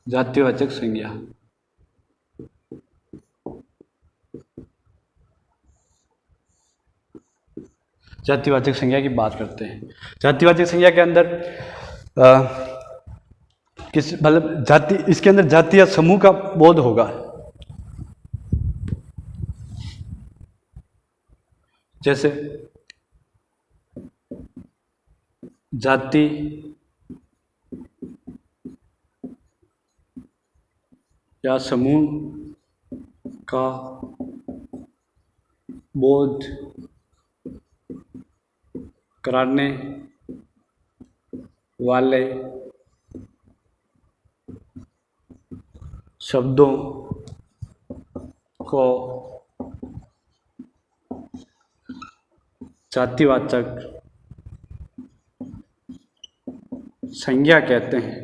जातिवाचक संज्ञा। जातिवाचक संज्ञा की बात करते हैं। जातिवाचक संज्ञा के अंदर किस मतलब जाति, इसके अंदर जाति या समूह का बोध होगा। जैसे जाति या समूह का बोध कराने वाले शब्दों को जातिवाचक संज्ञा कहते हैं।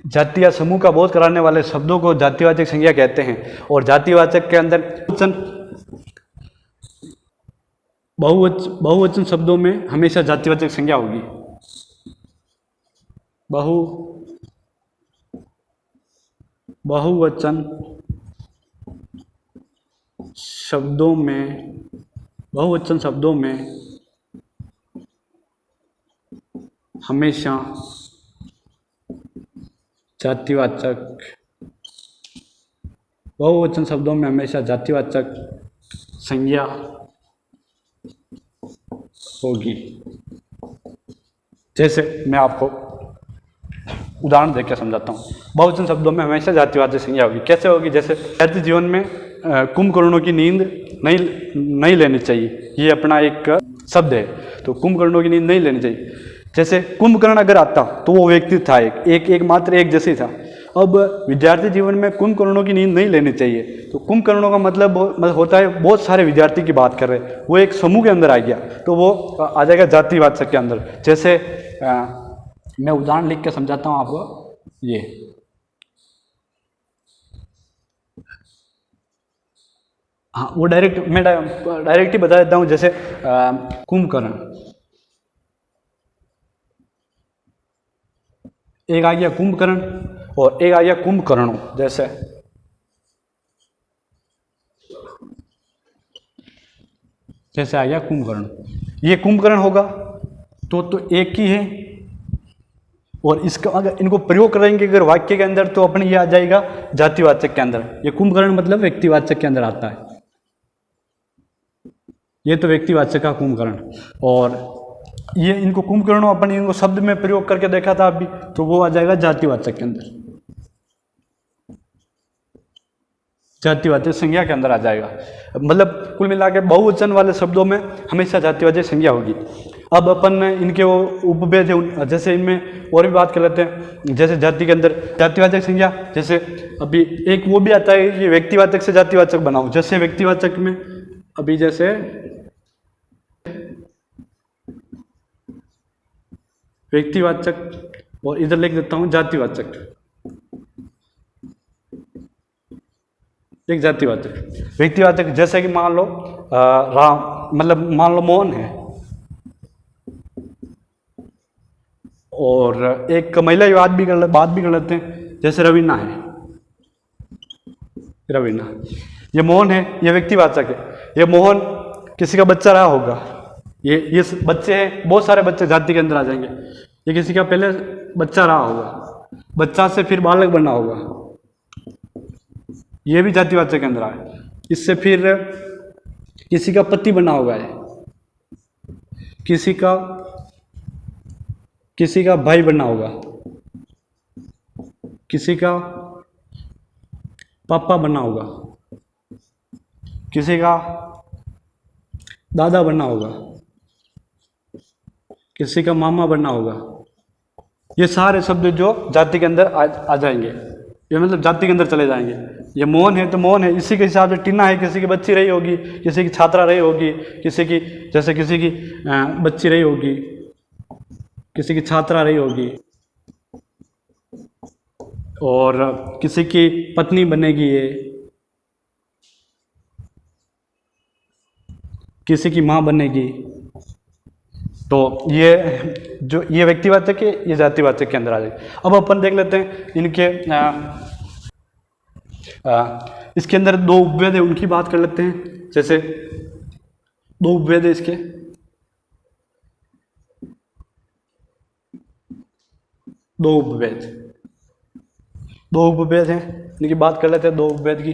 जाति या समूह का बोध कराने वाले शब्दों को जातिवाचक संज्ञा कहते हैं। और जातिवाचक के अंदर बहुवचन शब्दों में हमेशा जातिवाचक संज्ञा होगी। बहुवचन शब्दों में हमेशा जातिवाचक बहुवचन शब्दों में हमेशा जातिवाचक संज्ञा होगी। जैसे मैं आपको उदाहरण देकर समझाता हूँ। बहुवचन शब्दों में हमेशा जातिवाचक संज्ञा होगी। कैसे होगी? जैसे विद्यार्थी जीवन में कुंभकर्णों की नींद नहीं लेनी चाहिए, ये अपना एक शब्द है। तो कुंभकर्णों की नींद नहीं लेनी चाहिए। जैसे कुंभकर्ण अगर आता तो वो व्यक्ति था एक मात्र एक जैसे था। अब विद्यार्थी जीवन में कुंभकर्णों की नींद नहीं लेनी चाहिए, तो कुंभकर्णों का मतलब होता है बहुत सारे विद्यार्थी की बात कर रहे हैं, वो एक समूह के अंदर आ गया, तो वो आ जाएगा जातिवाचक के अंदर। जैसे मैं उदाहरण लिख के समझाता हूँ आपको। ये हाँ, वो मैं डायरेक्ट ही बता देता हूँ। जैसे कुंभकर्ण, एक आ गया कुंभकर्ण और एक आ गया कुंभकर्णों। जैसे आ गया कुंभकर्ण, ये कुंभकर्ण होगा तो एक ही है। और इसका अगर इनको प्रयोग करेंगे अगर वाक्य के अंदर तो अपने ये आ जाएगा जातिवाचक के अंदर। ये कुंभकर्ण मतलब व्यक्तिवाचक के अंदर आता है, ये तो व्यक्तिवाचक का कुंभकर्ण। और ये इनको कुंभकर्णों अपन इनको शब्द में प्रयोग करके देखा था अभी, तो वो आ जाएगा जातिवाचक के अंदर, जातिवाचक संज्ञा के अंदर आ जाएगा। मतलब कुल मिला के बहुवचन वाले शब्दों में हमेशा जातिवाचक संज्ञा होगी। अब अपन इनके वो उपभेद है, जैसे इनमें और भी बात कर लेते हैं। जैसे जाति के अंदर जातिवाचक संज्ञा, जैसे अभी एक वो भी आता है कि व्यक्तिवाचक से जातिवाचक बनाओ। जैसे व्यक्तिवाचक में अभी जैसे व्यक्तिवाचक और इधर लिख देता हूं जातिवाचक, एक जातिवाचक व्यक्तिवाचक। जैसे कि मान लो राम, मतलब मान लो मोहन है और एक महिला बात भी कर लेते हैं। जैसे रवीना है, रवीना, ये मोहन है, ये व्यक्तिवाचक है। ये मोहन किसी का बच्चा रहा होगा, ये बच्चे हैं, बहुत सारे बच्चे जाति के अंदर आ जाएंगे। ये किसी का पहले बच्चा रहा होगा, बच्चा से फिर बालक बना होगा, ये भी जातिवाचक के अंदर आए। इससे फिर किसी का पति बना होगा, किसी का भाई बना होगा, किसी का पापा बना होगा, किसी का दादा बना होगा, किसी का मामा बना होगा। ये सारे शब्द जो जाति के अंदर आ जाएंगे, ये मतलब जाति के अंदर चले जाएंगे। ये मोहन है तो मोहन है, इसी के हिसाब से टीना है, किसी की बच्ची रही होगी, किसी की छात्रा रही होगी, किसी की बच्ची रही होगी, किसी की छात्रा रही होगी, और किसी की पत्नी बनेगी, ये किसी की माँ बनेगी। तो ये व्यक्तिवाचक है, ये जातिवाचक के अंदर आ जाएगी। अब अपन देख लेते हैं इनके इसके अंदर दो उपभेद है, उनकी बात कर लेते हैं। जैसे दो उपभेद है इसके, दो उपभेद हैं, इनकी बात कर लेते हैं। दो उपभेद की,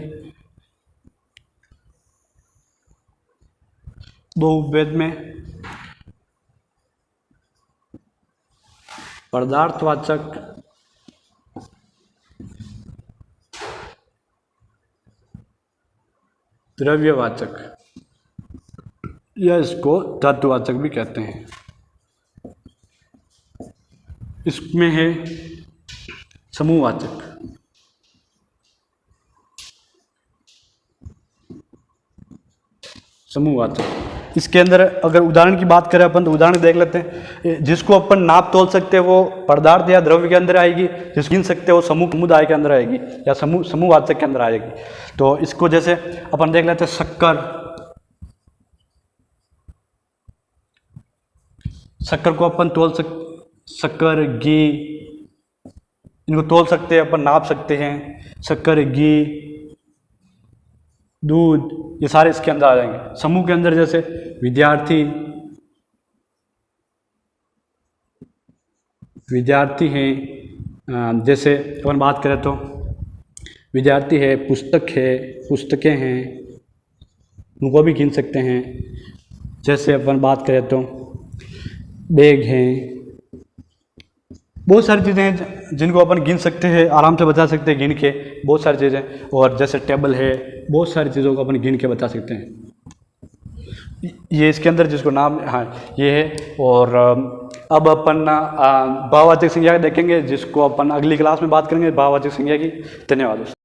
दो उपभेद में पदार्थवाचक द्रव्यवाचक या इसको धातुवाचक भी कहते हैं। इसमें है समूहवाचक, समूहवाचक। इसके अंदर अगर उदाहरण की बात करें अपन, तो उदाहरण देख लेते हैं। जिसको अपन नाप तोल सकते हैं वो पदार्थ या द्रव्य के अंदर आएगी, जिसको गिन सकते हैं वो समुदाय के अंदर आएगी या समूहवाचक के अंदर आएगी। तो इसको जैसे अपन देख लेते हैं, शक्कर को अपन शक्कर, घी, इनको तोल सकते हैं, अपन नाप सकते हैं। शक्कर, घी, दूध, ये सारे इसके अंदर आ जाएंगे। समूह के अंदर जैसे विद्यार्थी हैं, जैसे अपन बात करें तो विद्यार्थी है, पुस्तकें हैं, उनको भी गिन सकते हैं। जैसे अपन बात करें तो बैग हैं, बहुत सारी चीज़ें हैं जिनको अपन गिन सकते हैं, आराम से बता सकते हैं गिन के, बहुत सारी चीज़ें। और जैसे टेबल है, बहुत सारी चीज़ों को अपन गिन के बता सकते हैं। ये इसके अंदर जिसको नाम, हाँ ये है। और अब अपन भाववाचक संज्ञा देखेंगे, जिसको अपन अगली क्लास में बात करेंगे, भाववाचक संज्ञा की। धन्यवाद।